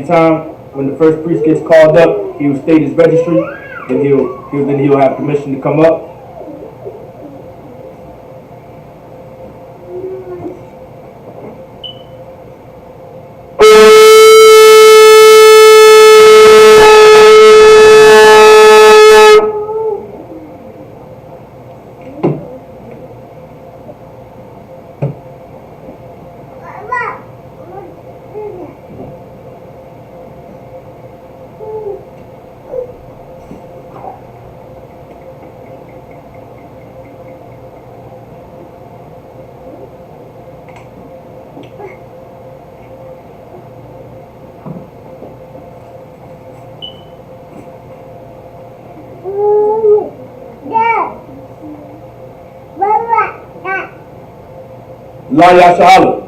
time when the first priest gets called up, he will state his registry. Then he'll have permission to come up. La Yashala.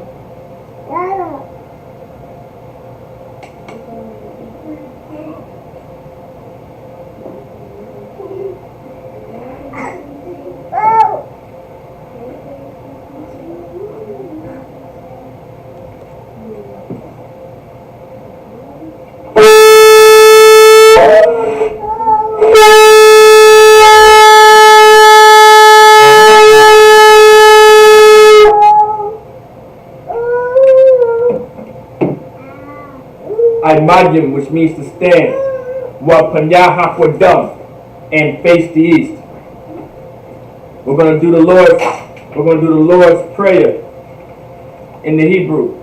Imayim, which means to stand, wa panya hakwadam, and face the east. We're going to do the Lord's prayer in the Hebrew.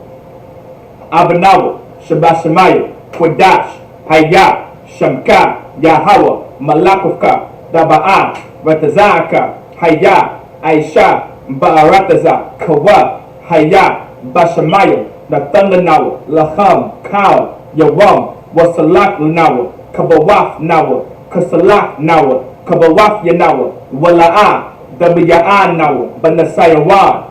Abanawa, Shabashemaya, Kwadash, Hayah, Shamka, Yahweh, Malakovka, Daba'a, Ratazaka, Hayah, Aisha, Ba'arataza, Kawa, Hayah, Bashamaya, Nathanganawa, Laham, Kal, Yawam, Wasalak Nawa, Kabawaf Nawa, Kasalak Nawa, Kabawaf Yanawa, Wala'a, Dabiya'a Nawa, Banasayawan,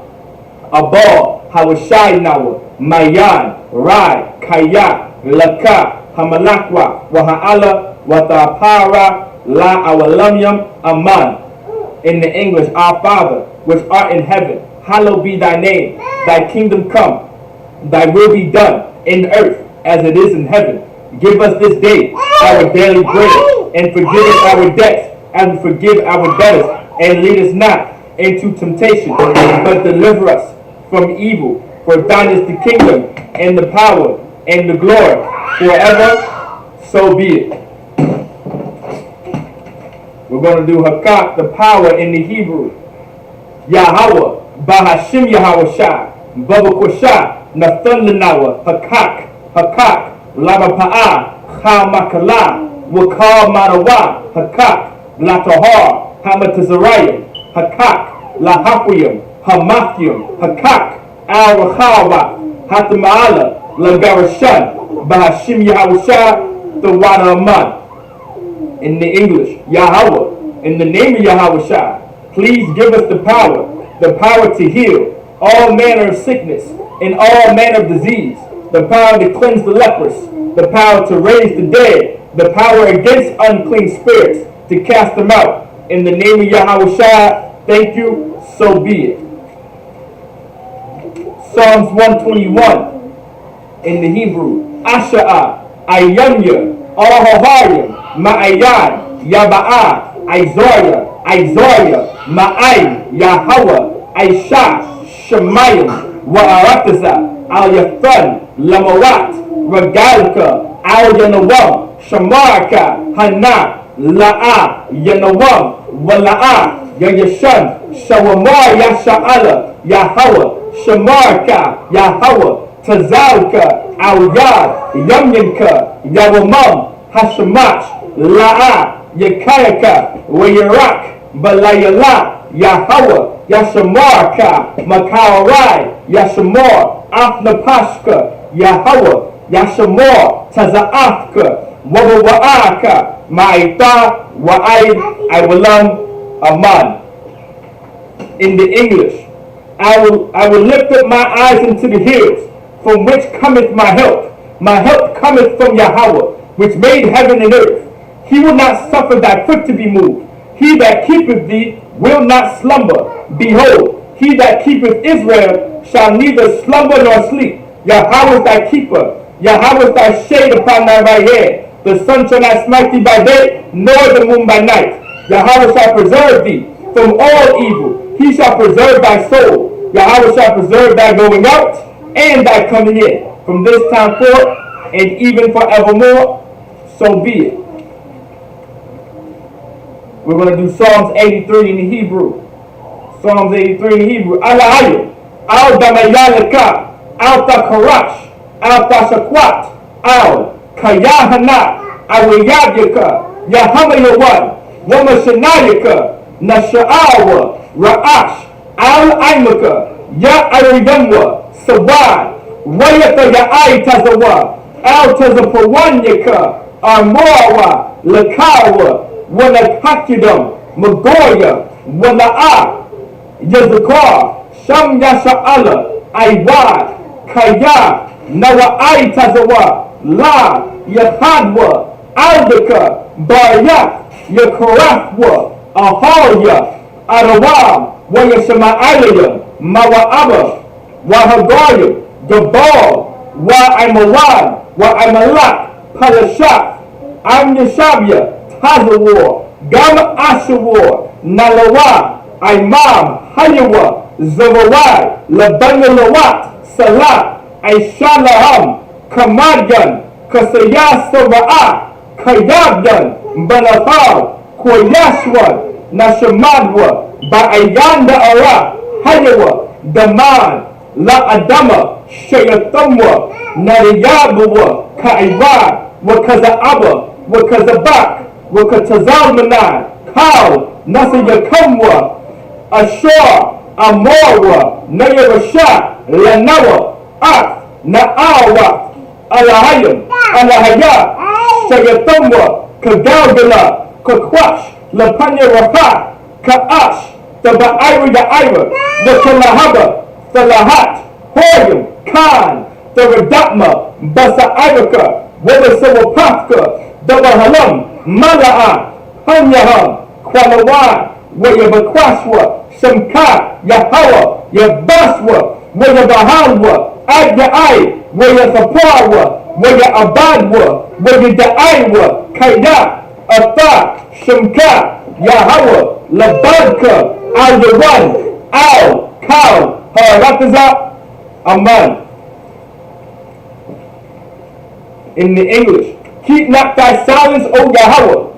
Abal, Hawashai Nawa, Mayan, Rai, Kaya, Laka, Hamalakwa, Waha'ala, Watapara, La Awalamyam, Aman. In the English, Our Father, which art in heaven, hallowed be thy name, thy kingdom come, thy will be done in earth as it is in heaven. Give us this day our daily bread, and forgive us our debts as we forgive our debtors, and lead us not into temptation, but deliver us from evil. For thine is the kingdom, and the power, and the glory, forever. So be it. We're going to do Hakak, the power in the Hebrew. Yahweh, Bahashim Yahweh Shah, Baba Kwasha, Nathan Lanawa, Hakak, Hakak, Labapa'a, Chamakala, Wakal Marawa, Hakak, Latahar, Hamatazarayim, Hakak, Lahapuyim, Hamathium, Hakak, Al-Rahawa, Hatama'ala, Lagarashan, Bahashim Yahweh, the water Aman. In the English, Yahweh, in the name of Yahweh Shah, please give us the power to heal all manner of sickness and all manner of disease, the power to cleanse the leprous, the power to raise the dead, the power against unclean spirits, to cast them out. In the name of Yahweh Shah, thank you, so be it. Psalms 121 in the Hebrew, Asha'ah, Ayanya, Ahoharim, Ma'ayan, Yaba'a, Izoria, Ma'ay, Yahweh, Aisha, Shemayim, Wa'arataza, Al-Yathan, Lamawat, Regalka, Al-Yanawam, Shamarka, Hana, La'a, Yanawam, Wala'a, Yayashan, Shawamar, Yasha'ala, Yahweh, Shamarka, Yahweh, Tazalka, Al-Yad, Yamyanka, Yawamam, Hashemach, La'a, Yakayaka, Wayarak, Balayala, Yahweh, Yashamarka, Makawarai, Yashamor, Afnapashka, Yahweh, Yashamor, Taza'afka, Wawa'aka, Ma'ita, Wa'aid, Iwalam, Aman. In the English, I will lift up my eyes into the hills, from which cometh my help. My help cometh from Yahweh, which made heaven and earth. He will not suffer thy foot to be moved. He that keepeth thee will not slumber. Behold, he that keepeth Israel shall neither slumber nor sleep. Yahweh is thy keeper. Yahweh thy shade upon thy right hand. The sun shall not smite thee by day, nor the moon by night. Yahweh shall preserve thee from all evil. He shall preserve thy soul. Yahweh shall preserve thy going out and thy coming in, from this time forth and even forevermore. So be it. We're going to do Psalms 83 in the Hebrew. Psalms 83 in the Hebrew. Alahayim, al damayalaka, al takarash, al tashakwat, al kayahana, awayadyaka, yahamayawan, wamashanayaka, nasha'awa, ra'ash, al aimaka, ya ariyamwa, sawad, wayata ya'ai tazawa, al tazapawanyaka, armoawa, lakawa, wanakakidam, magoya, wana'a, yazakar, sham yasha'ala, aiwad, kaya, nawa'ai tazawa, la, yahadwa, aldaka, baryak, yakarafwa, ahalya, arawam, wayashama'alaya, mawa'aba, wahagaya, gabal, wa'aimawan, wa'aimalak, palashak, amyashabya, Hazawar, Gam Ashawar, Nalawa, Imam, Hayawa, Zawawai, Labanalawat, Salat, Aishalaham, Kamadgan, Kasaya Sava'a, Kayabdan, Banafal, Koyashwan, Nashamadwa, Ba'ayanda Ara, Hayawa, Daman, La Adama, Shayatamwa, Nariyabawa, Kaiwa, Wakaza'aba, Wakazabak, Wakatazalmanan, Kal, Nasayakamwa, Ashur, Amorwa, Nayarasha, Lanawa, Ak, Na'awa, Alahayim, Alahaya, Shayatamwa, Kagalgala, Kakwash, Lapanya Rafa, Ka'ash, the Ba'ira Da'ira, the Kalahaba, the Lahat, Hoyam, Khan, the Radatma, Basa Iraka, Wabasawapaka, Dabahalam, Mala'a, Hanyaham, Kwalawan, Wayabakwashwa, Shamka, Yahawa, Yabaswa, Wayabahalwa, Adyai, Wayasapawa, Wayabadwa, Wayadaiwa, Kaya, Atha, Shamka, Yahawa, Labadka, Al-Yawan, Al, Kal, Harataza, Aman. In the English, keep not thy silence, O Yahweh,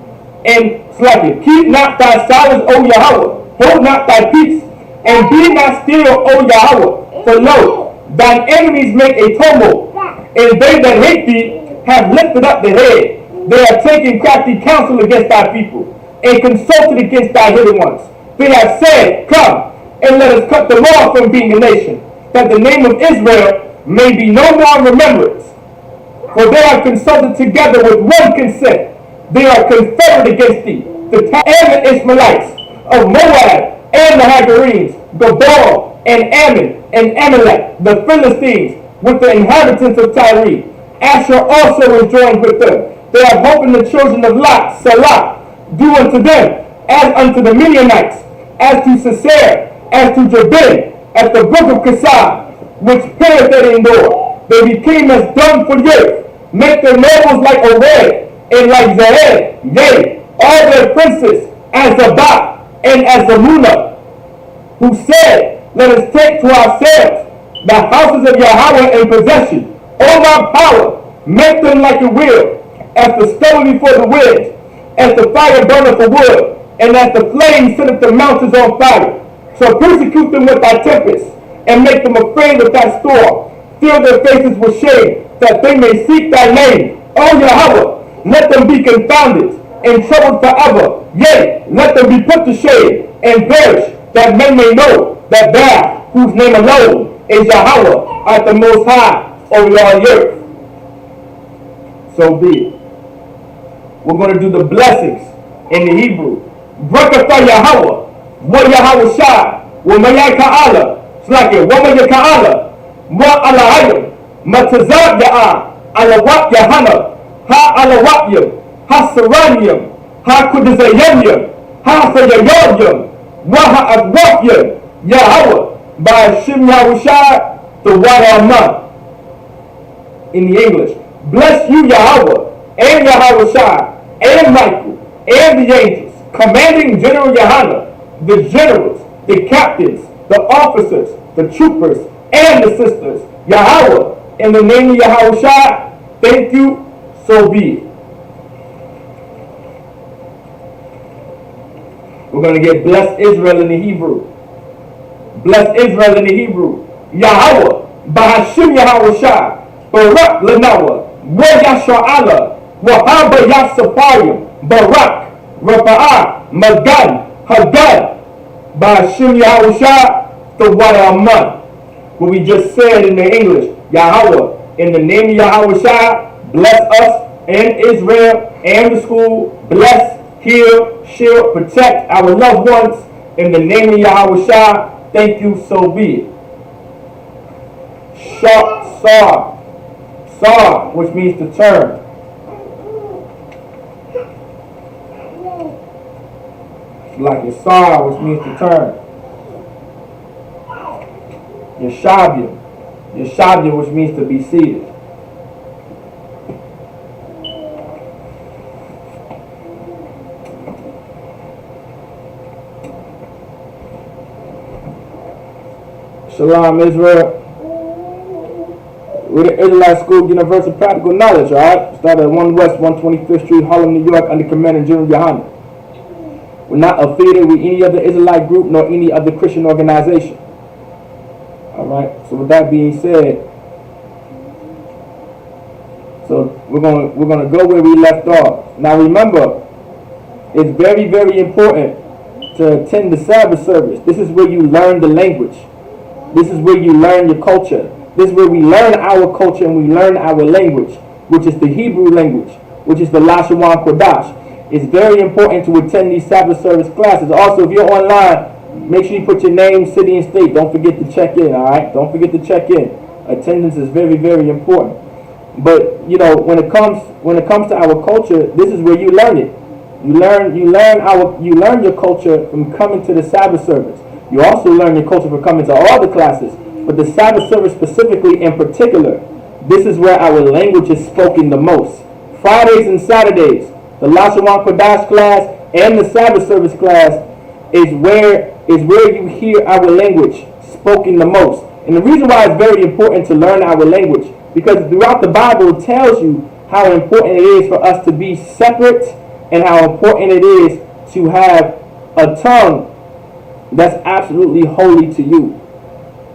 and slacken. Keep not thy silence, O Yahweh. Hold not thy peace, and be not still, O Yahweh. For lo, thine enemies make a tumult, and they that hate thee have lifted up their head. They have taken crafty counsel against thy people, and consulted against thy hidden ones. They have said, come, and let us cut them off from being a nation, that the name of Israel may be no more in remembrance. For they are consulted together with one consent. They are confederate against thee, the and the Ishmaelites of Moab, and the Hagarenes, Gabal, and Ammon, and Amalek, the Philistines, with the inhabitants of Tyre. Asher also is joined with them. They have hope in the children of Lot, Salah. Do unto them as unto the Midianites, as to Sisera, as to Jabin, at the brook of Kissah, which perished at Endor. They became as dung for the earth. Make their nobles like Oreb, and like Zered, yea, all their princes as Zabak, and as Zamuna, who said, let us take to ourselves the houses of Yahweh in possession. O my power, make them like a wheel, as the stone before the wind, as the fire burneth for wood, and as the flame setteth the mountains on fire. So persecute them with thy tempest, and make them afraid of thy storm. Fill their faces with shame, that they may seek thy name. O Yahweh, let them be confounded and troubled forever. Yea, let them be put to shame and perish, that men may know that thou, whose name alone is Yahweh, art the most high over all the earth. So be it. We're going to do the blessings in the Hebrew. Brakatha Yahweh, wa Yahweh Shai, wa Maya Ka'ala, it's like it, wa Maya Ka'ala, wa Alahayim, Matazab Ya'a, Alawat Yahana, Ha Alawatyam, Ha Saranyam, Ha Kudizayanyam, Ha Sayayonyam, wa Ha Adwakyam, Yahweh, by Shim Yahushai, the Water Aman. in the English. Bless you, Yahweh, and Yahweh Shai, and Michael, and the angels, commanding General Yohanan, the generals, the captains, the officers, the troopers, and the sisters. Yahweh, in the name of Yahweh Shai, thank you, so be it. We're going to get bless Israel in the Hebrew. Bless Israel in the Hebrew. Yahweh, Bahashim Yahweh Shai, Barak Lanawa, Wa Yasha'ala, Wahaba Yasapayim, Barak, Rafa'ah, Magan, Hagan, Bahashim Yahweh Shai, the Wadaman. What we just said in the English, Yahweh, in the name of Yahweh Shai, bless us and Israel and the school, bless, heal, shield, protect our loved ones, in the name of Yahweh Shai, thank you, so be it. Sar, which means to turn. Like Yasar, which means to turn. Yeshabim, which means to be seated. Shalom, Israel. We're the Israelite School of Universal Practical Knowledge, alright? Started at 1 West 125th Street, Harlem, New York, under Commanding General Yohanan. We're not affiliated with any other Israelite group nor any other Christian organization. Alright, so with that being said, so we're gonna go where we left off. Now remember, it's very, very important to attend the Sabbath service. This is where you learn the language. This is where you learn your culture. This is where we learn our culture and we learn our language, which is the Hebrew language, which is the Lashawan Kodash. It's very important to attend these Sabbath service classes. Also, if you're online, make sure you put your name, city, and state. Don't forget to check in, all right? Don't forget to check in. Attendance is very, very important. But, you know, when it comes to our culture, this is where you learn it. You learn your culture from coming to the Sabbath service. You also learn your culture from coming to all the classes. But the Sabbath service specifically in particular, this is where our language is spoken the most. Fridays and Saturdays, the Lashawan Kodash class and the Sabbath service class is where you hear our language spoken the most. And the reason why it's very important to learn our language, because throughout the Bible it tells you how important it is for us to be separate and how important it is to have a tongue that's absolutely holy to you.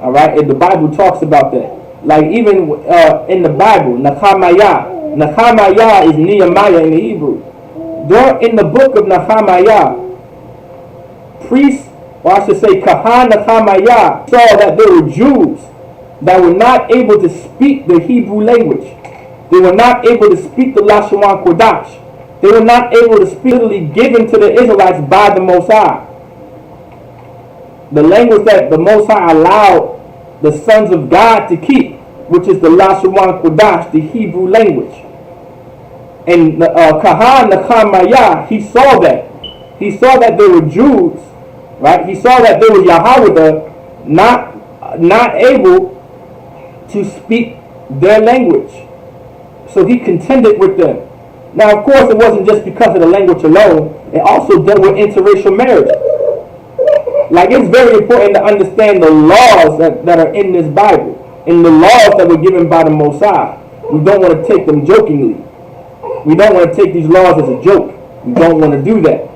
Alright, and the Bible talks about that. Like even in the Bible, Nehemiah is Nehemiah in the Hebrew. In the book of Nehemiah, priests, or I should say Kahan Nehemiah, saw that there were Jews that were not able to speak the Hebrew language. They were not able to speak the Lashawan Kodash. They were not able to speak, literally given to the Israelites by the Most High. The language that the Most High allowed the sons of God to keep, which is the Lashawan Kodash, the Hebrew language. And Kahan Nehemiah, he saw that. He saw that there were Jews, right? He saw that there was Yahweh not able to speak their language. So he contended with them. Now, of course, it wasn't just because of the language alone. It also dealt with interracial marriage. Like, it's very important to understand the laws that are in this Bible and the laws that were given by the Most High. We don't want to take them jokingly. We don't want to take these laws as a joke. We don't want to do that.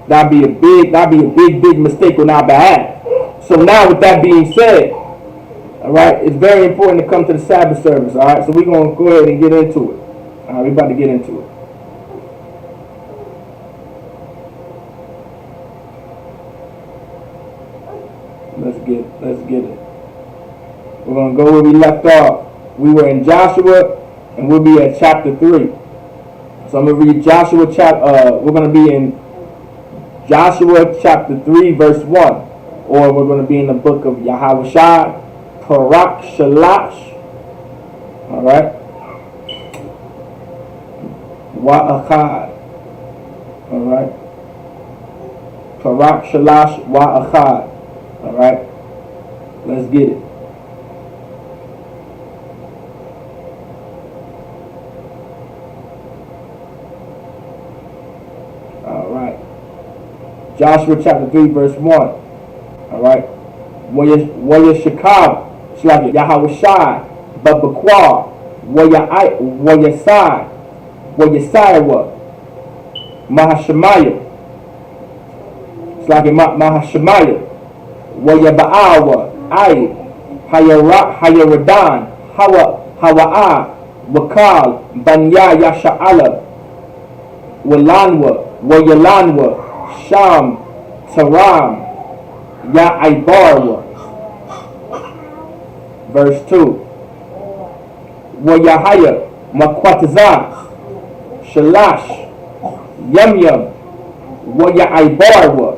That'd be a big mistake on our behalf. So now, with that being said, all right, it's very important to come to the Sabbath service. All right, so we're gonna go ahead and get into it. All right, we're about to get into it. Let's get it. We're gonna go where we left off. We were in Joshua, and we'll be at chapter 3. So I'm gonna read Joshua we're gonna be in Joshua chapter 3, verse 1, or we're gonna be in the book of Yahushua, Parak Shalash. All right. Wa'achad. All right. Parak Shalash Wa'achad. All right. Let's get it. Joshua chapter 3 verse 1. Alright. Waya Shakab, Shlaki, Yahweh Shai, Babakwa, Waya Sai, Waya Saiwa, Mahashamaya, Shlaki Mahashamaya, Waya Ba'awa, Ai, Hayaradan, Hawa'a, Wakal, Banya Yasha'ala, Walanwa, Wayalanwa, Sham, Taram, Ya'aibarwa. Verse 2. Wayahaya, Makwatazah, Shalash, Yamyam, Wayaibarwa,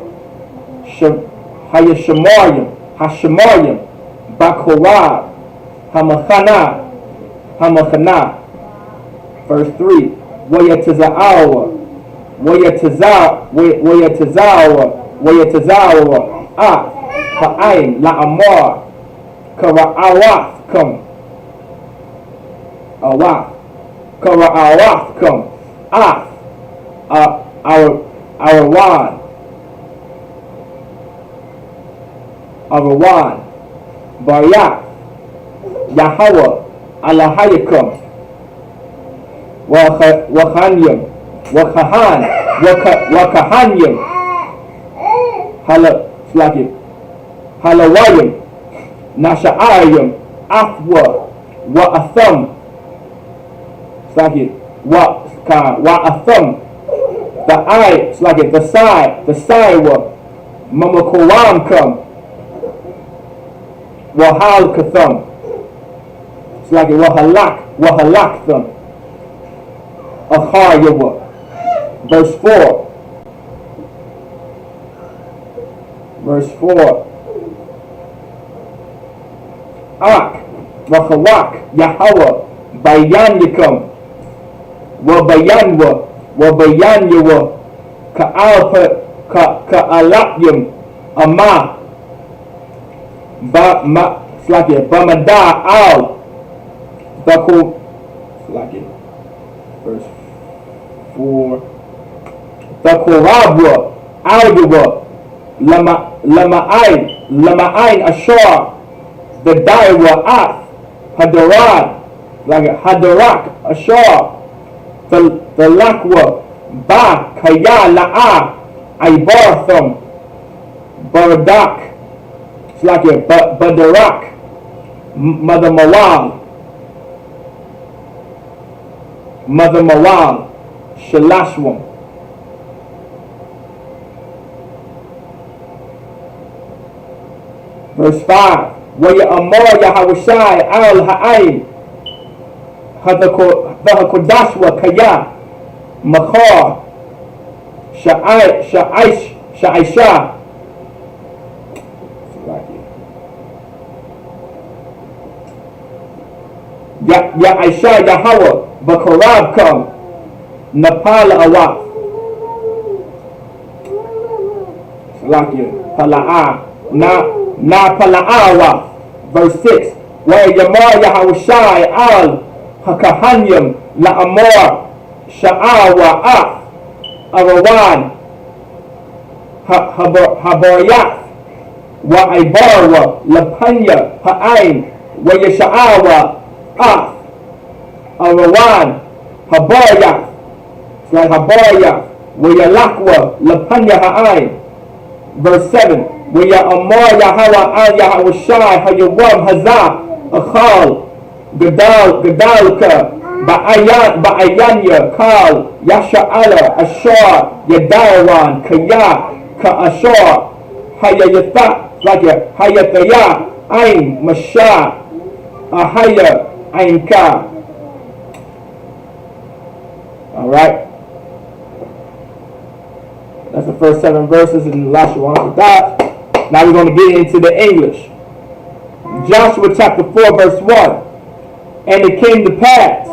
Hayashamaryam, Hashamaryam, Bakorab, Hamachana. Verse 3. Wayatazawa, Wayatazawa, Ha'ain, La'amar, Kara'awath, come. Kara'awath, come. Arawan, Baryat, Yahweh, Alahayakum, Wakahanyam, Halawayim, Nasha'ayim, Afwa, Wa'atham, Wa'atham, the side, Mamakoram come, Wahal Katham, Wahalak them, Achayawa. Verse 4. Ak, Wachawak, Yahweh, Bayanyakum, Wabayanyawa, Ka'alakyam, Ama, Bamada al, Bako, verse 4. Bakorabwa, Aldawa, Lama'ain Ashar, the Daiwa Ath, Hadarak Ashar, the Lakwa, Ba, Kaya La'a, Ibartham, Baradak, Badarak, Mother Mawal, Shalashwam. Verse 5. Waya Amar Yahawashai al Ha'ain Hadakodashwa Kaya Makhar Sha'aisha Ya'aisha Yahawah Bakorab come Napala Awaf Pala'a Na Pala'awa. Verse 6. Where Yamar Yahawashai al Hakahanyam La'amar Sha'awa Af Arawan Habaryath Wa'ibarwa Lapanya Ha'ain Wayasha'awa Af Arawan Habaryath Wayalakwa Lapanya Ha'ain. Verse 7. Waya Amar Yahweh al Yahawashai Hayawam Hazah Achal Gadalka Ba'ayanya Kal Yasha'ala Ashar Yadawan Kaya Ka'ashar Hayayatha Hayataya Ain Masha Ahaya Ain Ka. Alright. That's the first 7 verses in Elisha wants to die. Now we're going to get into the English. Joshua chapter 4 verse 1. And it came to pass,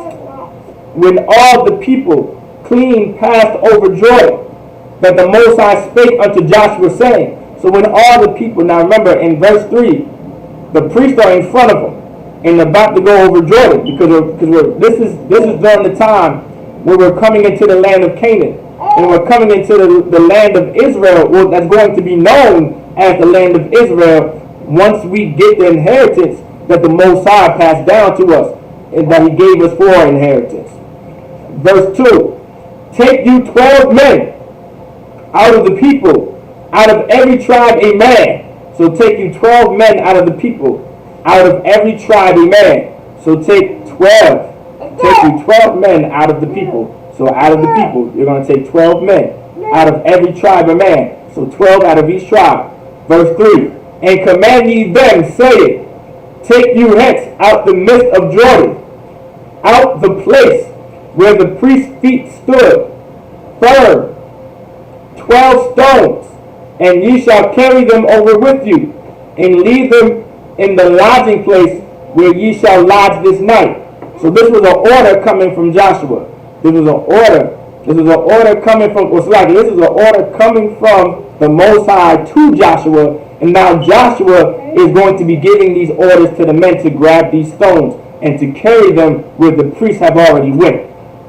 when all the people clean passed over Jordan, that the Most High spake unto Joshua, saying, so when all the people, now remember in verse 3, the priests are in front of them and about to go over Jordan, because this is during the time when we're coming into the land of Canaan. and we're coming into the land of Israel, well, that's going to be known as the land of Israel once we get the inheritance that the Most High passed down to us and that He gave us for our inheritance. Verse 2, take you 12 men out of the people, out of every tribe a man. So take you 12 men out of the people, out of every tribe a man. So take 12. Take you 12 men out of the people. So out of the people, you're going to take 12 men out of every tribe a man. So 12 out of each tribe. Verse 3, and command ye them, saying, take you hence out the midst of Jordan, out the place where the priest's feet stood, firm, 12 stones, and ye shall carry them over with you, and leave them in the lodging place where ye shall lodge this night. So this was an order coming from Joshua. This was an order. This is an order coming from, this is an order coming from the Most High to Joshua, and now Joshua is going to be giving these orders to the men to grab these stones and to carry them where the priests have already went.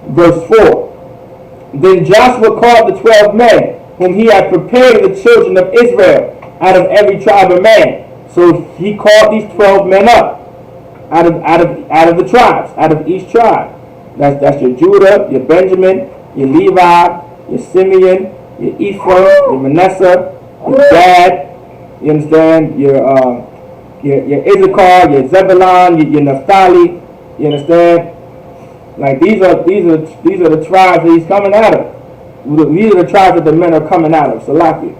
Verse 4, then Joshua called the 12 men whom he had prepared of the children of Israel out of every tribe of man. So he called these 12 men up out of the tribes, out of each tribe. That's your Judah, your Benjamin, your Levi, your Simeon, your Ephraim, your Manasseh, your Gad. You understand? Your Isupk, your Zebulun, your Naphtali. You understand? Like these are the tribes that he's coming out of. These are the tribes that the men are coming out of. Salaki.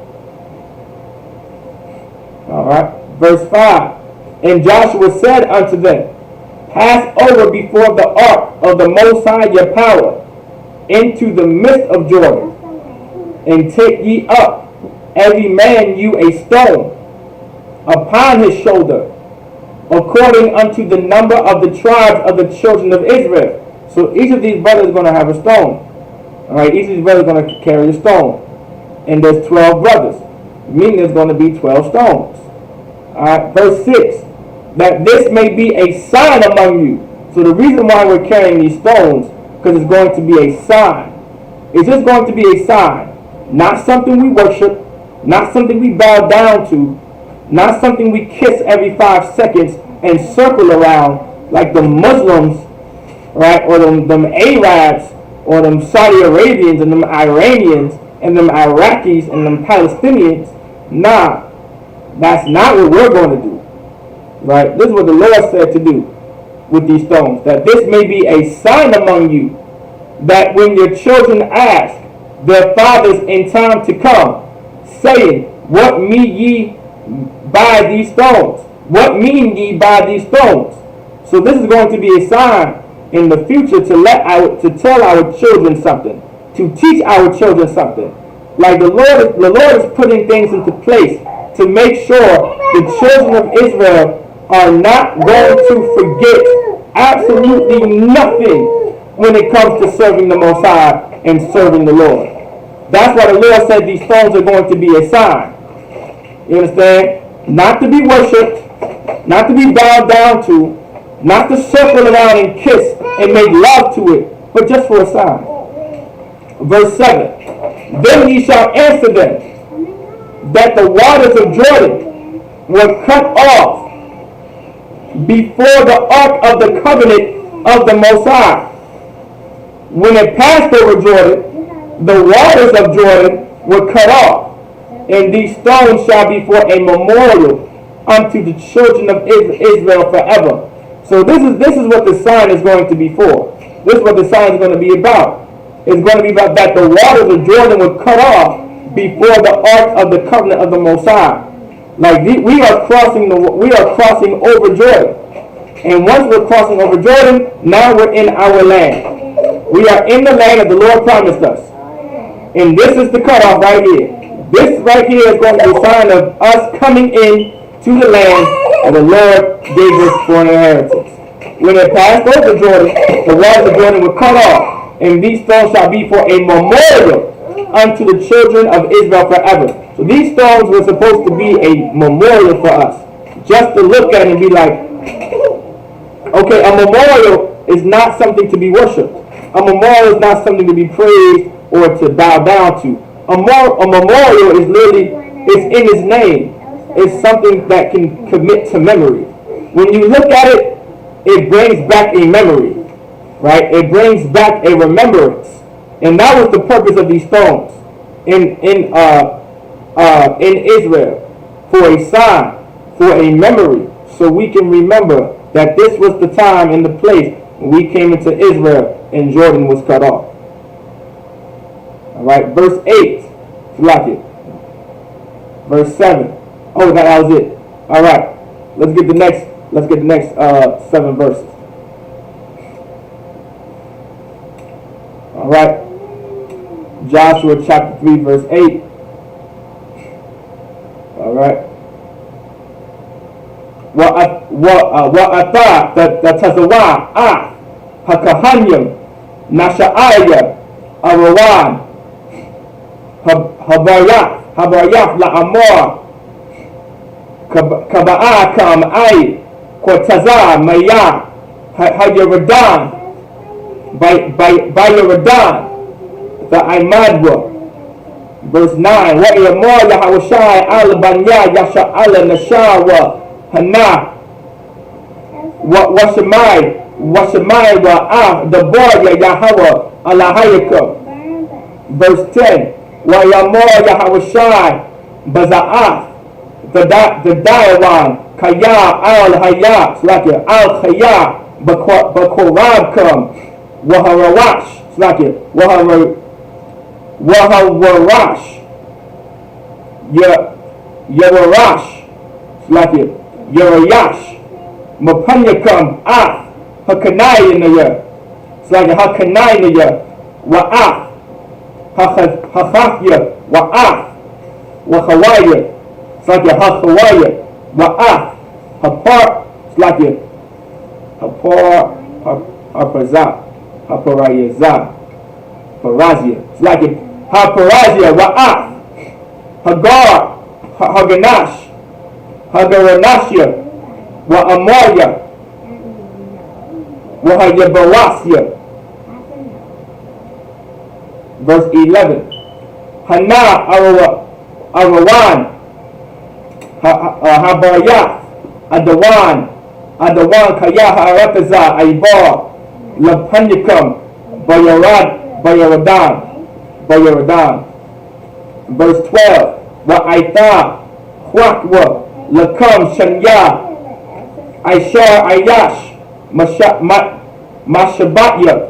Alright. Verse 5. And Joshua said unto them, pass over before the ark of the Most High your power into the midst of Jordan, and take ye up every man you a stone upon his shoulder, according unto the number of the tribes of the children of Israel. So each of these brothers is going to have a stone. Alright, each of these brothers is going to carry a stone. And there's 12 brothers, meaning there's going to be 12 stones. Alright, verse 6, that this may be a sign among you. So the reason why we're carrying these stones, because it's going to be a sign. It's just going to be a sign. Not something we worship, not something we bow down to, not something we kiss every 5 seconds and circle around like the Muslims, right, or them Arabs, or them Saudi Arabians, and them Iranians, and them Iraqis, and them Palestinians. Nah, that's not what we're going to do. Right? This is what the Lord said to do with these stones. That this may be a sign among you, that when your children ask their fathers in time to come, saying, what mean ye by these stones? What mean ye by these stones? So this is going to be a sign in the future to tell our children something, to teach our children something. Like the Lord is putting things into place to make sure the children of Israel are not going to forget absolutely nothing when it comes to serving the Most High and serving the Lord. That's why the Lord said these stones are going to be a sign. You understand? Not to be worshipped, not to be bowed down to, not to circle around and kiss and make love to it, but just for a sign. Verse 7. Then ye shall answer them that the waters of Jordan were cut off before the ark of the covenant of the Most High. When it passed over Jordan, the waters of Jordan were cut off, and these stones shall be for a memorial unto the children of Israel forever. So this is what the sign is going to be for. This is what the sign is going to be about. It's going to be about that the waters of Jordan were cut off before the ark of the covenant of the Most High. Like we are crossing over Jordan, and once we're crossing over Jordan, now we're in our land. We are in the land that the Lord promised us, and this is the cutoff right here. This right here is going to be a sign of us coming in to the land that the Lord gave us for an inheritance. When it passed over Jordan, the waters of Jordan were cut off, and these stones shall be for a memorial unto the children of Israel forever. So these stones were supposed to be a memorial for us, just to look at and be like, okay, a memorial is not something to be worshipped. A memorial is not something to be praised or to bow down to. A memorial is literally, it's in his name. It's something that can commit to memory. When you look at it, it brings back a memory, right? It brings back a remembrance, and that was the purpose of these stones in Israel, for a sign, for a memory, so we can remember that this was the time and the place when we came into Israel and Jordan was cut off. All right, verse 8, if you like it. Verse 7. Oh, that was it. All right, let's get the next 7 verses. All right, Joshua chapter 3, verse 8. All right. Wa'ata tazawa hakahanyam nasha'aya arawan habayaf la'amor kaba'akam ay kwataza maya hayaradan by Yaradan the Imadwa. Verse 9. Wa yamor yahawashai al-banya yasha'ala nashawa hana washamai wa the boy Yahweh alahayakum. Verse 10. Wa yamor yahawashai baza'af the diawan kaya al-haya al-khaya bakorabkum waharawash wahawarash yawarash Yarayash, Mapanyakam, Hakanai in the year. It's like a Hakanai in the year. Wa'af, Hachafya, Wa'af, Wahawaya. It's like a Hachawaya, Wa'af, Hapar, it's like a Hapar, Haparazia. It's like a Haparazia, Wa'af, Hagar, Haganash. Hagaranashya wa Amoria wa Hayabarasya. Verse 11. Hana Arawan Habarayah Adawan Kaya Harataza Aibar Lapanyakam Bayaradan. Verse 12. Wa Aita Huakwa Lakam Shanya Aishar Ayash Mashabatya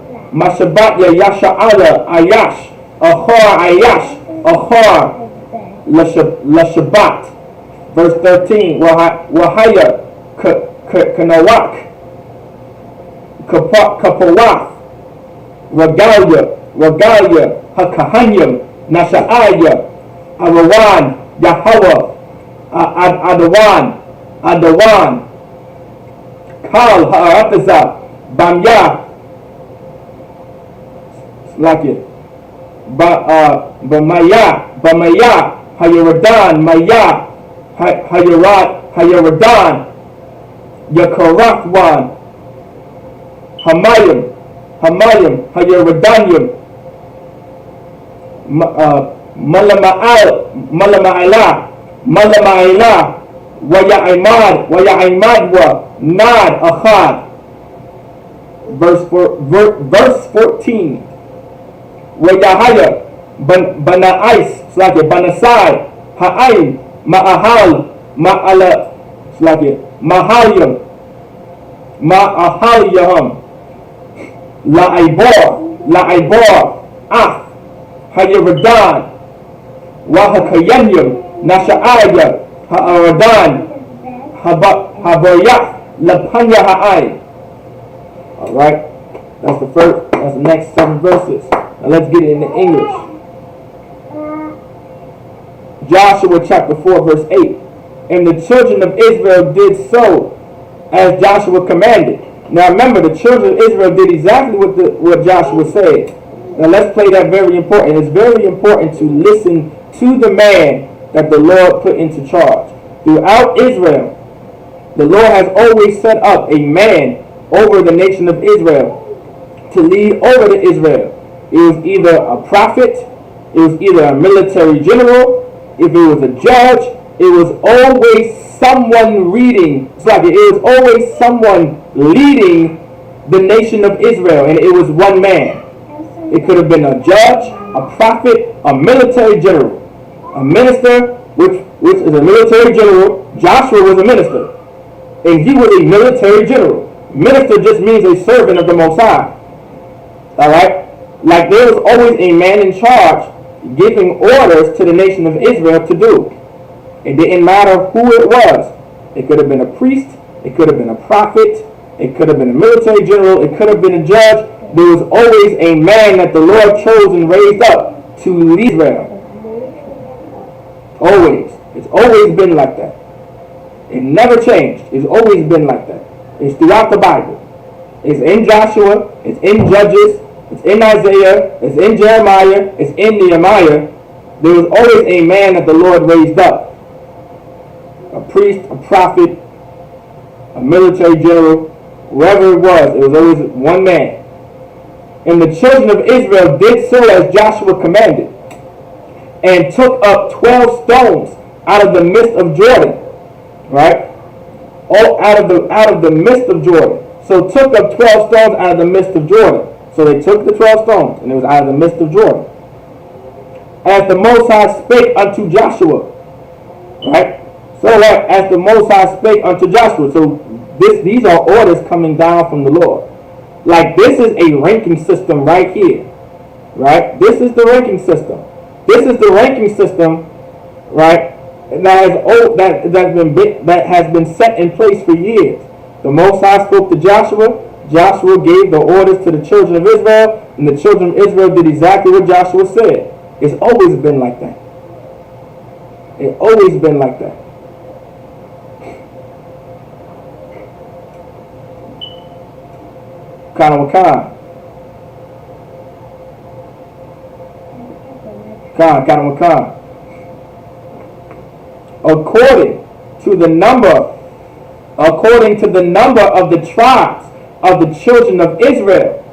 Yasha'ala Ayash Ahar Ayash Ahar Lashabat. Verse 13. Wahaya Kanawak Kapawath Ragalia Hakahanyam Nasha'aya Arawan Yahweh Adawan Kal Ha'arataza Bamya like it Bamaya Hayaradan Maya Hayaradan Yakarathwan Hamayim Hayaradanyim Malama'ila Waya'imad wa Nad Achad. Verse 14. Wayahaya Bana'is like it Banasai Ha'ain Ma'ahal Ma'ala like it Ma'ahalyaham La'ibor Hayaradan Wahakayanyam Nasha'aya Ha'aradan Habayah Lapanya Ha'ai. Alright, that's the next 7 verses. Now let's get it into English. Joshua chapter 4 verse 8. And the children of Israel did so as Joshua commanded. Now remember, the children of Israel did exactly what Joshua said. Now let's play that very important. It's very important to listen to the man that the Lord put into charge. Throughout Israel, the Lord has always set up a man over the nation of Israel to lead over to Israel. it was either a prophet, it was either a military general, if it was a judge, it was always someone reading. It's like it was always someone leading the nation of Israel, and it was one man. It could have been a judge, a prophet, a military general, a minister, which is a military general. Joshua was a minister, and he was a military general. Minister just means a servant of the Most High. All right? Like there was always a man in charge giving orders to the nation of Israel to do. It didn't matter who it was. It could have been a priest. It could have been a prophet. It could have been a military general. It could have been a judge. There was always a man that the Lord chose and raised up to lead Israel. Always. It's always been like that. It never changed. It's always been like that. It's throughout the Bible. It's in Joshua. It's in Judges. It's in Isaiah. It's in Jeremiah. It's in Nehemiah. There was always a man that the Lord raised up. A priest, a prophet, a military general, whoever it was always one man. And the children of Israel did so as Joshua commanded, and took up 12 stones out of the midst of Jordan. Right? All out of the midst of Jordan. So took up 12 stones out of the midst of Jordan. So they took the 12 stones, and it was out of the midst of Jordan. As the Most High spake unto Joshua. Right? So as the Most High spake unto Joshua. So these are orders coming down from the Lord. Like this is a ranking system right here. Right? This is the ranking system. This is the ranking system, right? That has been set in place for years. The Most High spoke to Joshua. Joshua gave the orders to the children of Israel, and the children of Israel did exactly what Joshua said. It's always been like that. It's always been like that. Khan. According to the number of the tribes of the children of Israel,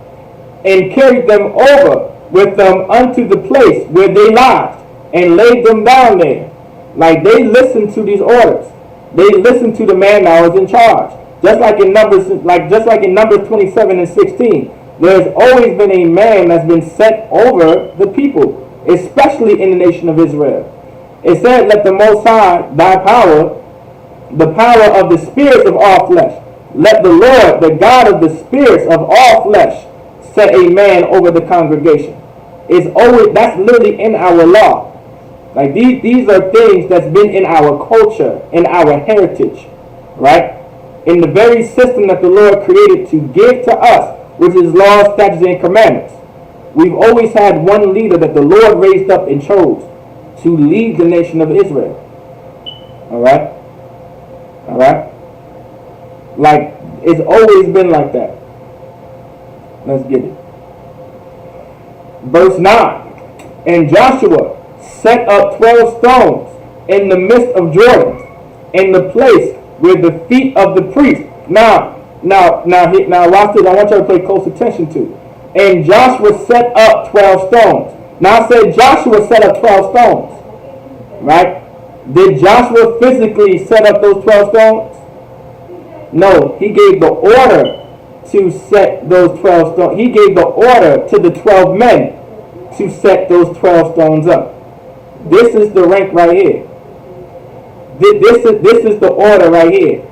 and carried them over with them unto the place where they lodged, and laid them down there. Like they listened to these orders. They listened to the man that was in charge. Just like in Numbers 27 and 16, there's always been a man that's been set over the people, especially in the nation of Israel. It said, let the Most High, thy power, the power of the spirits of all flesh, let the Lord, the God of the spirits of all flesh, set a man over the congregation. It's always, that's literally in our law. Like these are things that's been in our culture, in our heritage, right? In the very system that the Lord created to give to us, which is laws, statutes, and commandments. We've always had one leader that the Lord raised up and chose to lead the nation of Israel. Alright? Alright? Like, it's always been like that. Let's get it. Verse 9. And Joshua set up 12 stones in the midst of Jordan, in the place where the feet of the priest. Now watch this. I want you to pay close attention to. And Joshua set up 12 stones. Now I said Joshua set up 12 stones. Right? Did Joshua physically set up those 12 stones? No. He gave the order to set those 12 stones. He gave the order to the 12 men to set those 12 stones up. This is the rank right here. This is the order right here.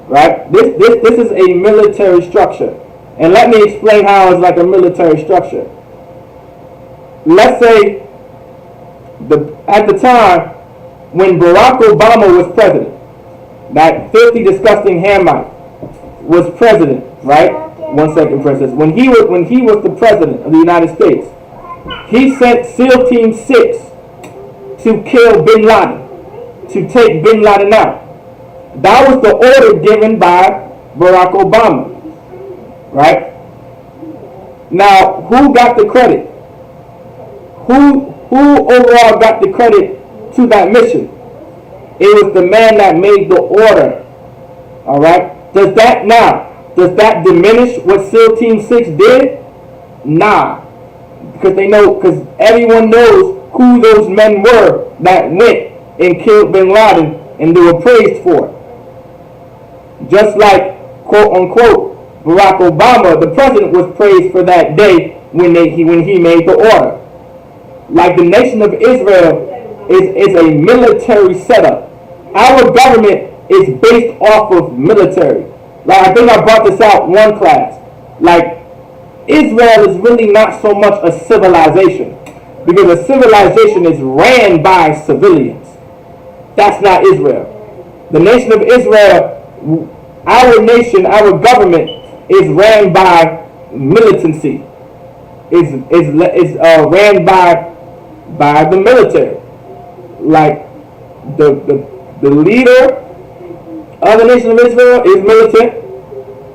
Right? This is a military structure. And let me explain how it's like a military structure. Let's say at the time when Barack Obama was president, that filthy, disgusting Hamite was president, right? 1 second, princess. When he was the president of the United States, he sent SEAL Team 6 to kill Bin Laden, to take Bin Laden out. That was the order given by Barack Obama. Right? Now, who got the credit? Who overall got the credit to that mission? It was the man that made the order. Alright? Does that diminish what SEAL Team 6 did? Nah. Because because everyone knows who those men were that went and killed bin Laden, and they were praised for it. Just like, quote unquote, Barack Obama, the president, was praised for that day when he made the order. Like the nation of Israel is a military setup. Our government is based off of military. Like, I think I brought this out one class. Like, Israel is really not so much a civilization, because a civilization is ran by civilians. That's not Israel. The nation of Israel, our nation, our government is ran by militancy. Is ran by the military. Like the leader of the nation of Israel is militant.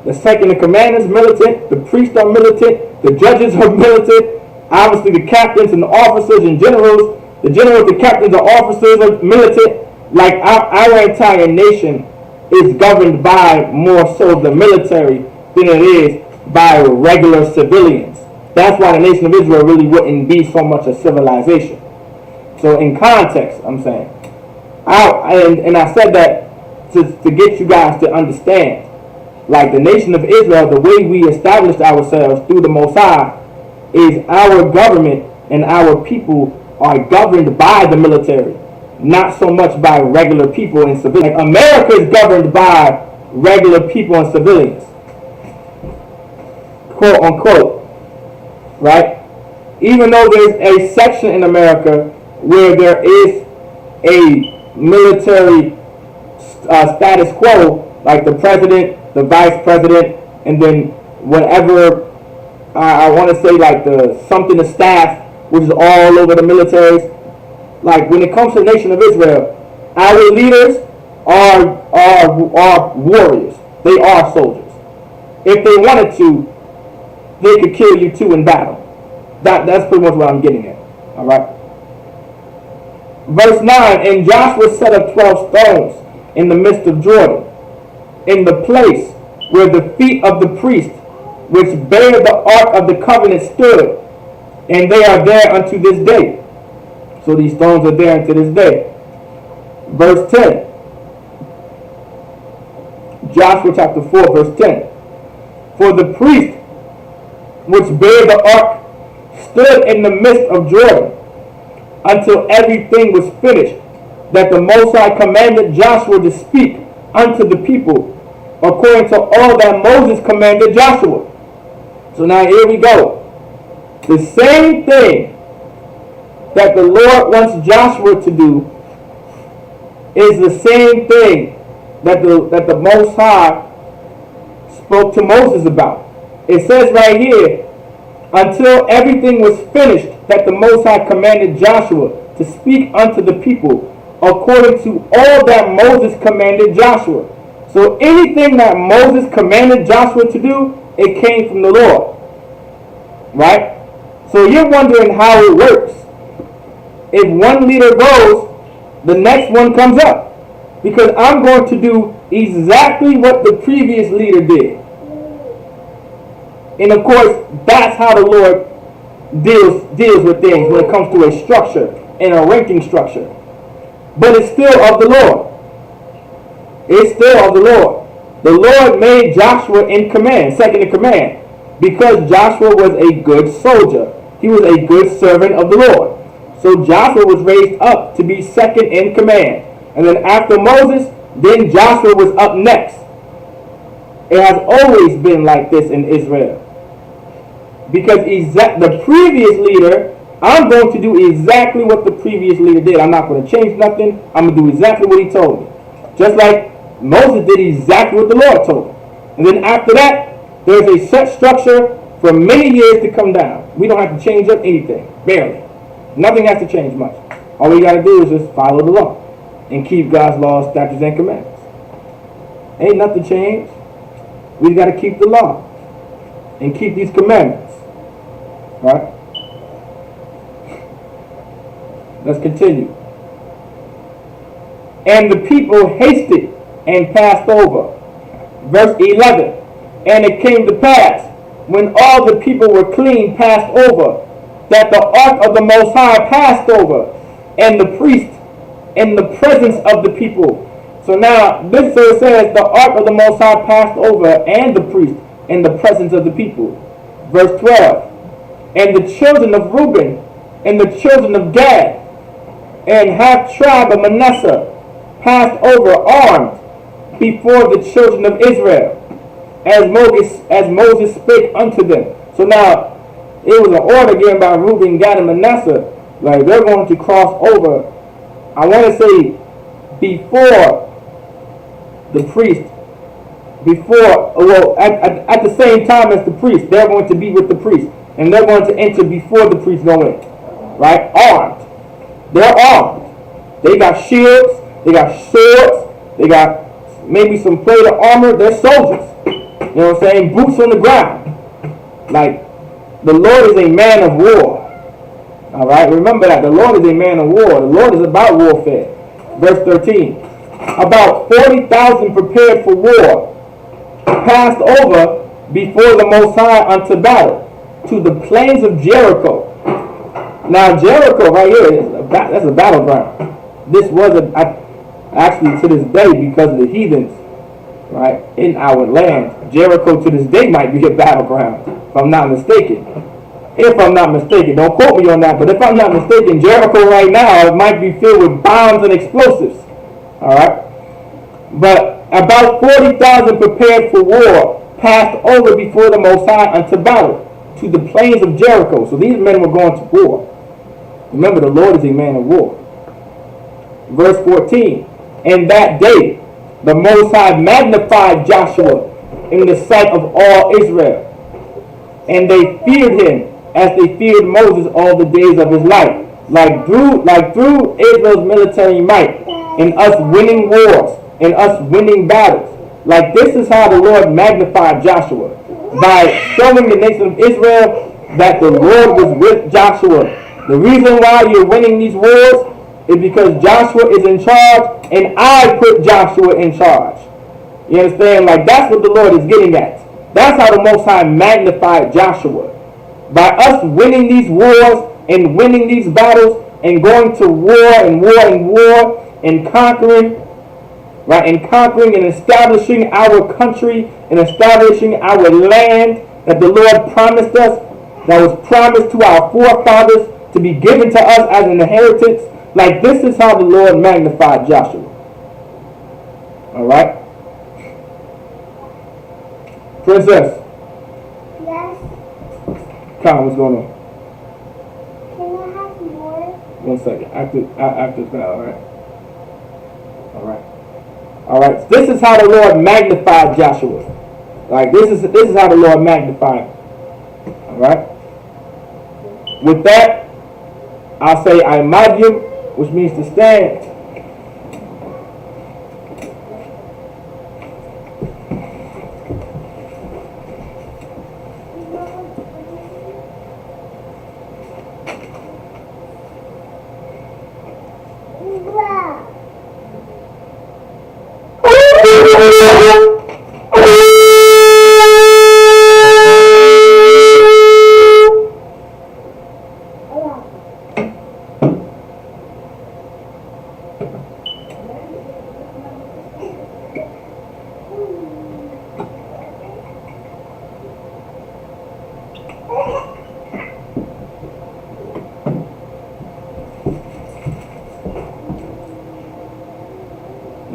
The second in command is militant. The priests are militant. The judges are militant. Obviously, the captains and the officers and generals, the generals, the captains, the officers are militant. Like our entire nation is governed by more so the military than it is by regular civilians. That's why the nation of Israel really wouldn't be so much a civilization. So in context, I'm saying, and I said that to get you guys to understand. Like the nation of Israel, the way we established ourselves through the Most High is our government and our people are governed by the military, not so much by regular people and civilians. Like America is governed by regular people and civilians, quote unquote, right? Even though there's a section in America where there is a military status quo, like the president, the vice president, and then whatever, I want to say like the staff, which is all over the militaries. Like when it comes to the nation of Israel, our leaders are warriors. They are soldiers. If they wanted to, they could kill you too in battle. That's pretty much what I'm getting at. All right. Verse 9, and Joshua set up 12 stones in the midst of Jordan, in the place where the feet of the priests which bare the ark of the covenant stood, and they are there unto this day. So these stones are there unto this day. Verse 10. Joshua chapter 4, verse 10. For the priest which bare the ark stood in the midst of Jordan until everything was finished, that the Most High commanded Joshua to speak unto the people according to all that Moses commanded Joshua. So now here we go. The same thing that the Lord wants Joshua to do is the same thing that the Most High spoke to Moses about. It says right here, until everything was finished, that the Most High commanded Joshua to speak unto the people according to all that Moses commanded Joshua. So anything that Moses commanded Joshua to do, it came from the Lord. Right? So you're wondering how it works. If one leader goes, the next one comes up. Because I'm going to do exactly what the previous leader did. And of course, that's how the Lord deals with things when it comes to a structure and a ranking structure. But it's still of the Lord. It's still of the Lord. The Lord made Joshua in command, second in command, because Joshua was a good soldier. He was a good servant of the Lord. So Joshua was raised up to be second in command. And then after Moses, then Joshua was up next. It has always been like this in Israel. Because the previous leader, I'm going to do exactly what the previous leader did. I'm not going to change nothing. I'm going to do exactly what he told me. Just like Moses did exactly what the Lord told him. And then after that, there's a set structure for many years to come down. We don't have to change up anything. Barely. Nothing has to change much. All we got to do is just follow the law and keep God's laws, statutes, and commandments. Ain't nothing changed. We got to keep the law and keep these commandments. Right? Let's continue. And the people hasted and passed over. Verse 11. And it came to pass, when all the people were clean passed over, that the ark of the Most High passed over, and the priest in the presence of the people. So now this says the ark of the Most High passed over, and the priest in the presence of the people. Verse 12. And the children of Reuben and the children of Gad and half tribe of Manasseh passed over armed before the children of Israel, as Moses spake unto them. So now it was an order given by Reuben, Gad, and Manasseh. Like they're going to cross over. I want to say before the priest, at the same time as the priest, they're going to be with the priest, and they're going to enter before the priest go in. Right, armed. They're armed. They got shields. They got swords. They got maybe some plate of armor. They're soldiers. You know what I'm saying? Boots on the ground. Like, the Lord is a man of war. Alright? Remember that. The Lord is a man of war. The Lord is about warfare. Verse 13. About 40,000 prepared for war passed over before the Most High unto battle to the plains of Jericho. Now, Jericho right here, that's a battleground. This was actually to this day, because of the heathens, right, in our land, Jericho to this day might be a battleground, if I'm not mistaken. If I'm not mistaken, don't quote me on that, but if I'm not mistaken, Jericho right now, it might be filled with bombs and explosives. Alright? But about 40,000 prepared for war passed over before the Most High unto battle to the plains of Jericho. So these men were going to war. Remember, the Lord is a man of war. Verse 14. And that day the Most High magnified Joshua in the sight of all Israel, and they feared him as they feared Moses all the days of his life, like through Israel's military might, in us winning wars, in us winning battles. Like this is how the Lord magnified Joshua, by showing the nation of Israel that the Lord was with Joshua. The reason why you're winning these wars is because Joshua is in charge, and I put Joshua in charge. You understand? Like that's what the Lord is getting at. That's how the Most High magnified Joshua. By us winning these wars and winning these battles and going to war and war and war and conquering, right? And conquering and establishing our country and establishing our land that the Lord promised us, that was promised to our forefathers to be given to us as an inheritance. Like this is how the Lord magnified Joshua. Alright? Princess. Yes. Con, what's going on? Can I have more? 1 second. After that, alright? Alright. Alright. This is how the Lord magnified Joshua. Like this is how the Lord magnified him. Alright? With that, I'll say Imadium, which means to stand.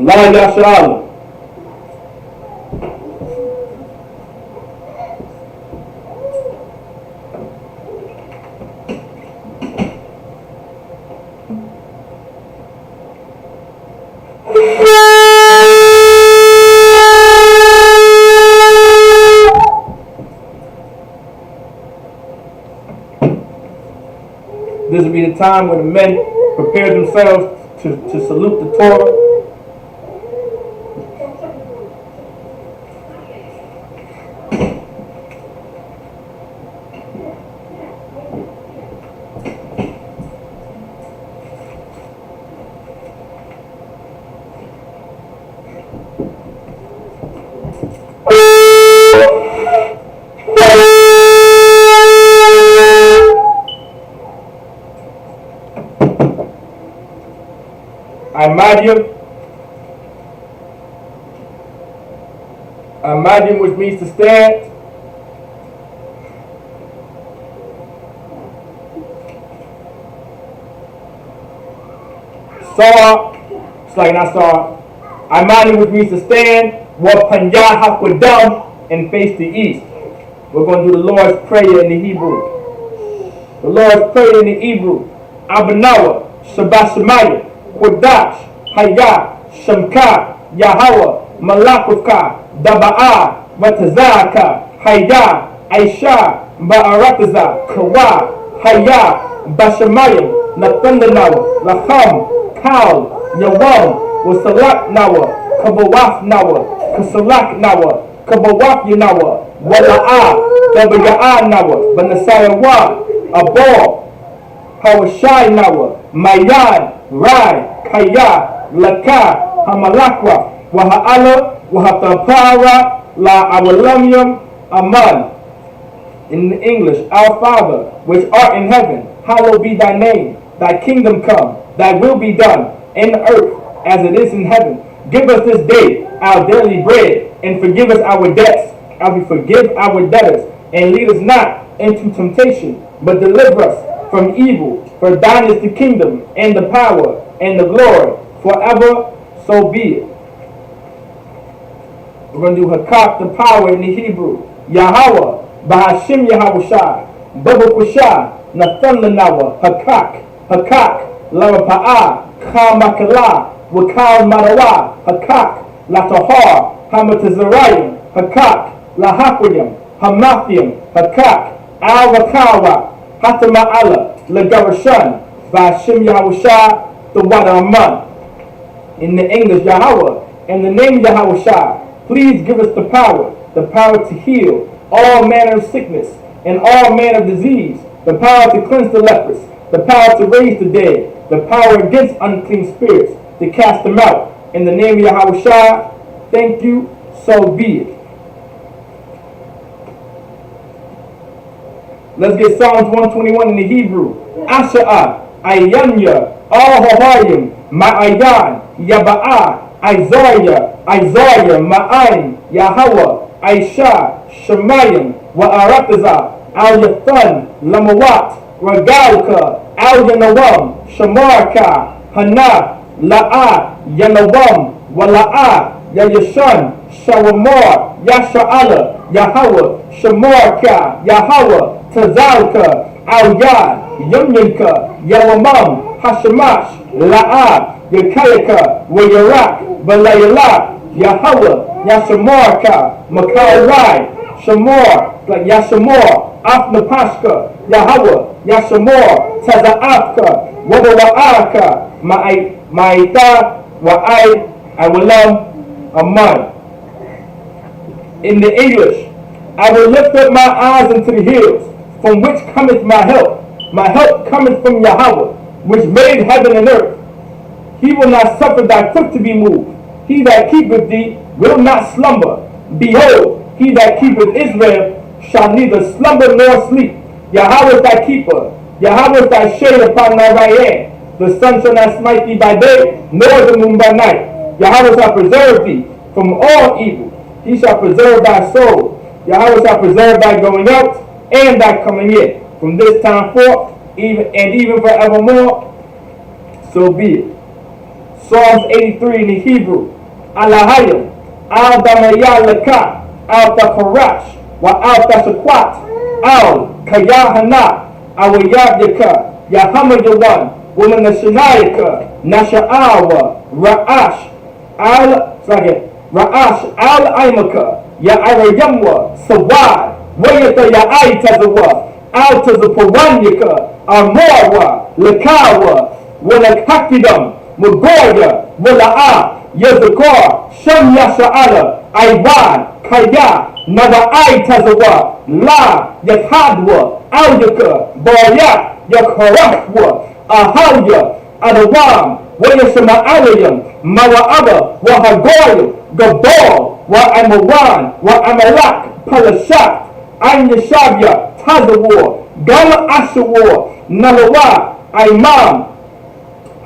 La ilaha illallah. This will be the time when the men prepare themselves to salute the Torah. Amadim, which means to stand. Saw, it's like I saw. Amadim, which means to stand. Wapanya Hakwadam, and face the east. We're going to do the Lord's Prayer in the Hebrew. The Lord's Prayer in the Hebrew. Abanawa, Shabashemaya, Kodash, Hayah, Shamka, Yahweh, Malakufka, Daba'a, Matazaka, Hayah, Aisha, Ba'arataza, Kawa, Hayah, Bashamayim, Nathundanawa, Lacham, Kal, Yawam, Wasalak Nawa, Kabawaf Nawa, Kasalak Nawa, Kabawaf Yanawa, Wala'a, Dabaya'a Nawa, Banasayawa, Abor, Hawashai Nawa, Mayan, Rai, Kaya, Laka, Hamalakwa, Waha'ala, Wahatapara, La Awalamyam, Aman. In English, Our Father, which art in heaven, hallowed be thy name. Thy kingdom come, thy will be done, in earth as it is in heaven. Give us this day our daily bread, and forgive us our debts, as we forgive our debtors. And lead us not into temptation, but deliver us from evil. For thine is the kingdom, and the power, and the glory, forever, so be it. We're going to do Hakak, the power in the Hebrew. Yahweh, Bahashim Yahawashi, Babakusha, Nathan Lanawa, Hakak, Hakak, Larapa'a, Kamakala, Wakal Marawa, Hakak, Latahar, Hamatazarayim, Hakak, Lahakwayim, Hamathium, Hakak, Al-Wakawa, Hatama'ala, Lagarashan, Bahashim Yahawashi, the Wadaman. In the English, Yahweh, in the name Yahawashi, please give us the power to heal all manner of sickness and all manner of disease, the power to cleanse the lepers, the power to raise the dead, the power against unclean spirits, to cast them out. In the name of Yahawashi, thank you, so be it. Let's get Psalms 121 in the Hebrew. Asha'a, Ayanya, Al-Hawayim, Ma'ayan, Yaba'a, Isaiah, Ma'ayin, Yahweh, Aisha, Shemayim, Wa'arataza, Al-Yathan, Lamawat, Ragalka, Al-Yanawam, Shamarka, Hana, La'a, Yanawam, Wala'a, Yayashan, Shawamar, Yasha'ala, Yahweh, Shamarka, Yahweh, Tazalka, Al-Yad, Yumyanka, Yawamam, Hashamash, La'a, Yakayaka, Wayarak, Balayala, Yahweh, Yashamarka, Makairai, Shamor, like Yashamor, Afnapashka, Yahweh, Yashamor, Taza'afka, Wadawa'aka, Ma'ita, Wa'ai, Awalam, Aman. In the English, I will lift up my eyes into the hills, from which cometh my help. My help cometh from Yahweh, which made heaven and earth. He will not suffer thy foot to be moved. He that keepeth thee will not slumber. Behold, he that keepeth Israel shall neither slumber nor sleep. Yahweh is thy keeper. Yahweh is thy shade upon thy right hand. The sun shall not smite thee by day, nor the moon by night. Yahweh shall preserve thee from all evil. He shall preserve thy soul. Yahweh shall preserve thy going out and thy coming in, from this time forth, even forevermore. So be it. Psalms 83 in the Hebrew. Alahayim, Al-Damaya Laka, Al-Takarash, Wa Al-Tashakwat, Al-Kayahana, Awayabyaka, Yahamayawan, Woman Nashanayaka, Nasha'awa, Ra'ash, Ra'ash, Al-Aimaka, Ya'arayamwa, Sawad, Wayata Ya'aitazawa, Al-Tazapawanyaka, Amorwa, Lakawa, Walakakidam, Mugoya, Wala'a, Yazakar, Shem Yasha'ala, Aiwan, Kaya, Nava'ai Tazawa, La, Yakhadwa, Alyaka, Baryat, Yakharakwa, Ahaya, Adawam, Wayashama'alayam, Mawa'aba, Wahagoyam, Gabal, Wa'amawan, Wa'amalak, Palashat, Anyashabya, Tazawar, Gala Ashawar, Nalawa, Imam,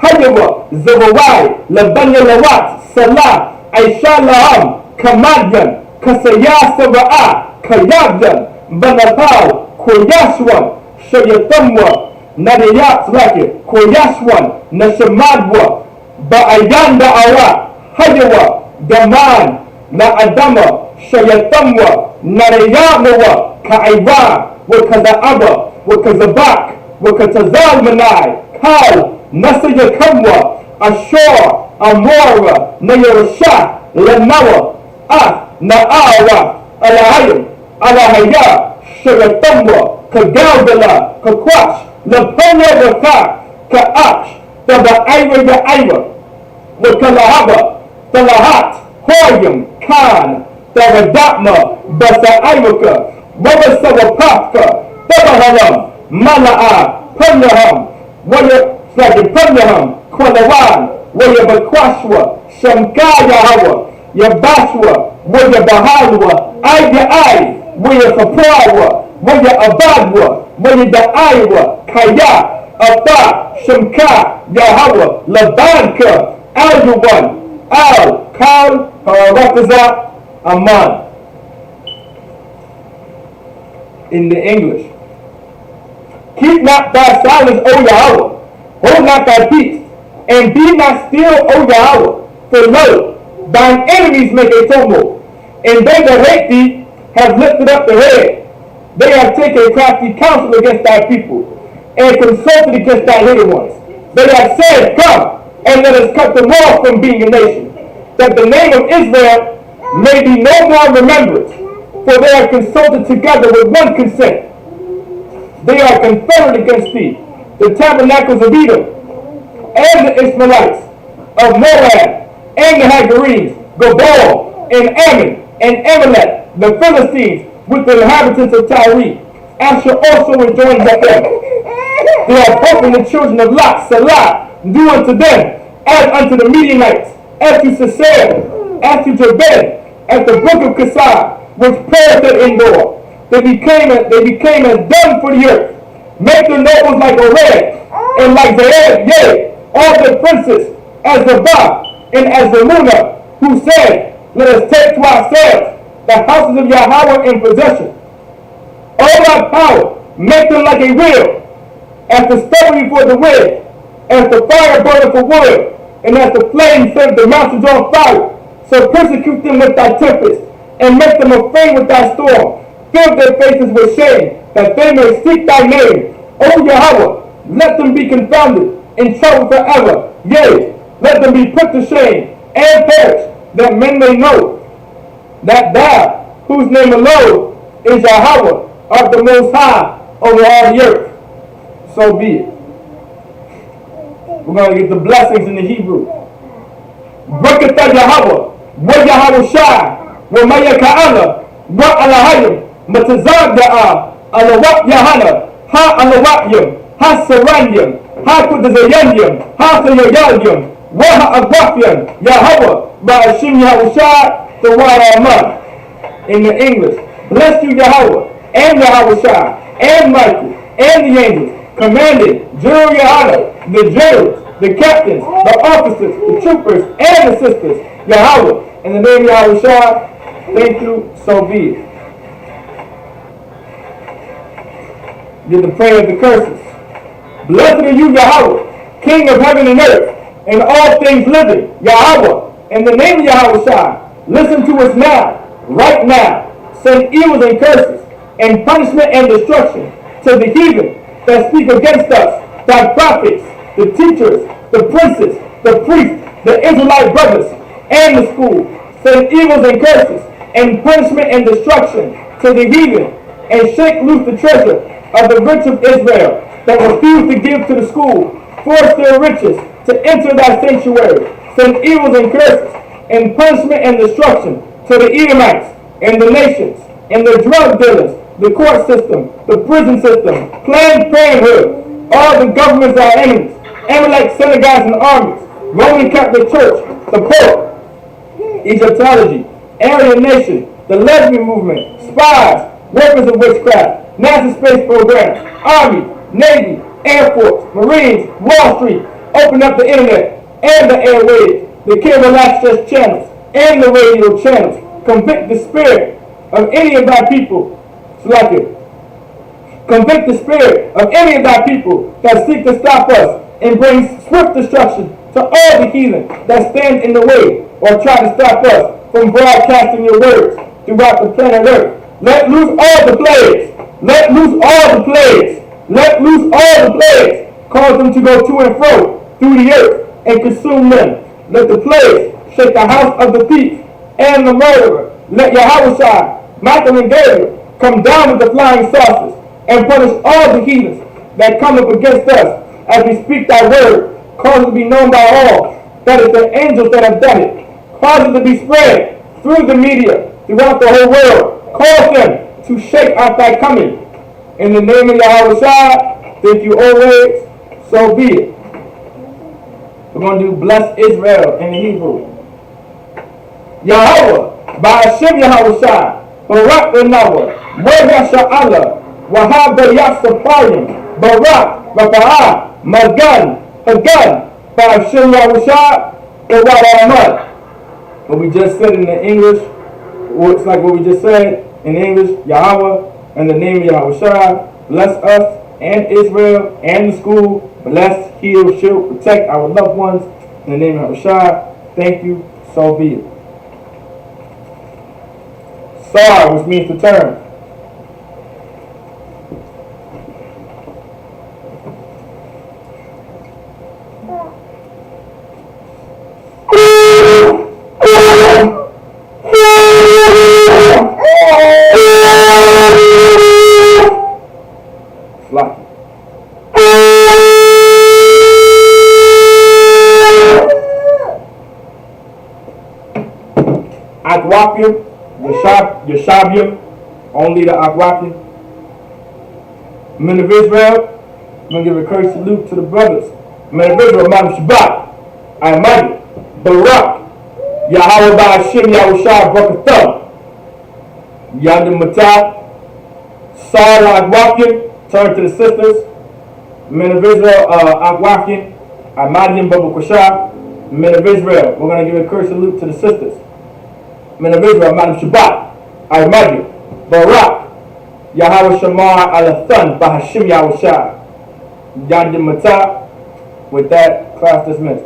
Hayawa, Zawawai, Labanya Lawat, Salah, Aisha Laham, Kamadyan, Kasaya Saba'a, Kayabyan, Banapau, Koyashwan, Shayatamwa, Nadayat Laki, Koyashwan, Nashamadwa, Ba'ayanda Awa, Hayawa, Daman, Na Adama, Shayatamwa, Narayamawa, Ka'aiwa, Wakaza'aba, Wakazabak, Wakatazal Manai, Kal, Nasayakamwa, Ashor, Amora, Nayarasha, Lanawa, Na'awa, Alahayim, Alahaya, Shayatamwa, Kagaldala, Kakwash, Lapanya Waka, Ka'ach, Taba'ayra Ya'ayra, Wakalahaba, Talahat, Hoyam, Khan, Taradapma, Basa'ayraka, Wabasawapaka, Tabahalam, Mala'a, Panyaham, Waya Panyaham, Kwalawan, Waya Bakwashwa, Shamkaya Hawa, Yabashwa, Waya Bahalwa, Aya Ai, Waya Kaprawa, Waya Abadwa, Waya Da'aywa, Kaya, Ata, Shamka, Yahawa, Labanka, Aljuwan, Al, Kal, Harakaza, Aman. In the English. Keep not thy silence, O Yahweh. Hold not thy peace. And be not still, O Yahweh. For lo, thine enemies make a tumult. And they that hate thee have lifted up their head. They have taken crafty counsel against thy people, and consulted against thy little ones. They have said, Come, and let us cut them off from being a nation, that the name of Israel may be no more remembered. For they are consulted together with one consent. They are confederate against thee, the tabernacles of Edom, and the Ishmaelites of Moab, and the Hagarenes, Gobal, and Ammon, and Amalek, the Philistines, with the inhabitants of Tyre. Asher also rejoined with them. They have broken the children of Lot, Salah, do unto them, as unto the Midianites, as to Sisera, as to Jabez, as the brook of Kasar, which perished at Endor. They became as dung for the earth. Make their nobles like Oreb, and like Zered, yea, all their princes, as Zabah, and as Zalmunna, who said, Let us take to ourselves the houses of Yahweh in possession. All thy power, make them like a wheel, as the stubble before the wind, as the fire burneth for wood, and as the flame set the mountains on fire. So persecute them with thy tempest, and make them afraid with thy storm. Fill their faces with shame, that they may seek thy name. O Yahweh, let them be confounded, in trouble forever. Yea, let them be put to shame, and perish, that men may know that thou, whose name alone is Yahweh, art the most high over all the earth. So be it. We're going to get the blessings in the Hebrew. Barakatah Yahweh, wa Yahweh Shai, wa Maya Ka'ala, wa Alahayim, Matazab Ya'ah, Alawat Yahana, Ha Alawatyim, Ha Saranyim, Ha Kudazayanyim, Ha Sayayalyim, wa Ha'agwafyim, Yahweh, Ba'ashim Yahushai, the Wa'amah. In the English, bless you Yahweh, and Yahweh Shai, and Michael, and the angels, commanded, General Yahana, the generals, the captains, the officers, the troopers, and the sisters, Yahweh, in the name of Yahweh Shai, thank you, so be it. Get the prayer of the curses. Blessed are you, Yahweh, King of heaven and earth, and all things living, Yahweh, in the name of Yahweh Shai, listen to us now, right now. Send evils and curses, and punishment and destruction to the heathen that speak against us, thy prophets, the teachers, the princes, the priests, the Israelite brothers, and the school. Send evils and curses, and punishment and destruction to the heathen, and shake loose the treasure of the rich of Israel that refuse to give to the school. Force their riches to enter thy sanctuary. Send evils and curses, and punishment and destruction to the Edomites, and the nations, and the drug dealers, the court system, the prison system, Planned Parenthood, all the governments are enemies, Amalek synagogues and armies, Roman Catholic Church, the Pope, Egyptology, Aryan Nation, the lesbian movement, spies, workers of witchcraft, NASA space program, Army, Navy, Air Force, Marines, Wall Street, Open up the internet and the airwaves, the cable access channels, and the radio channels. Convict the spirit of any of thy people. Convict the spirit of any of thy people that seek to stop us and bring swift destruction to all the heathen that stand in the way or try to stop us from broadcasting your words throughout the planet Earth. Let loose all the plagues. Let loose all the plagues. Let loose all the plagues. Cause them to go to and fro through the earth and consume them. Let the plagues shake the house of the thief and the murderer. Let Yahushua, Michael and Gabriel come down with the flying saucers and punish all the heathens that come up against us as we speak thy word. Cause it to be known by all that it's the angels that have done it. Cause it to be spread through the media throughout the whole world. Cause them to shake out thy coming. In the name of Yahushua, thank you always, so be it. We're going to do bless Israel in the Hebrew. Yahweh, by Hashem Yahushua, Barak Benawa, Moya Sha'ala, Wahab Yasafayim, Barak, Rapa'ah, Magan, Hagan, by Hashem Yahushua, Ewad Ahmad. What we just said in the English, it's like what we just said in English, Yahweh, in the name of Yahushua, bless us and Israel and the school. Bless, heal, shield, protect our loved ones. In the name of Yahushua, thank you, so be it. Sar, which means to turn. Flocky. Akwapim, Yeshabim, only the Akwapim. Men of Israel, I'm going to give a courteous salute to the brothers. Men of Israel, Madam Shabbat, Ahmadi, Barak, Yahweh by Hashem, Yahushua, Brakatham, Yadim Matah, Sar Akwapim, turn to the sisters. Men of Israel, Akwapim, Ahmadi and Baba Kusha. Men of Israel, we're going to give a courteous salute to the sisters. Men of Israel, Madam Shabbat, Ahmadi, Barak, Yahweh Shamar Alathan, Bahashim Yahusha, Yadim Matah. With that, class dismissed.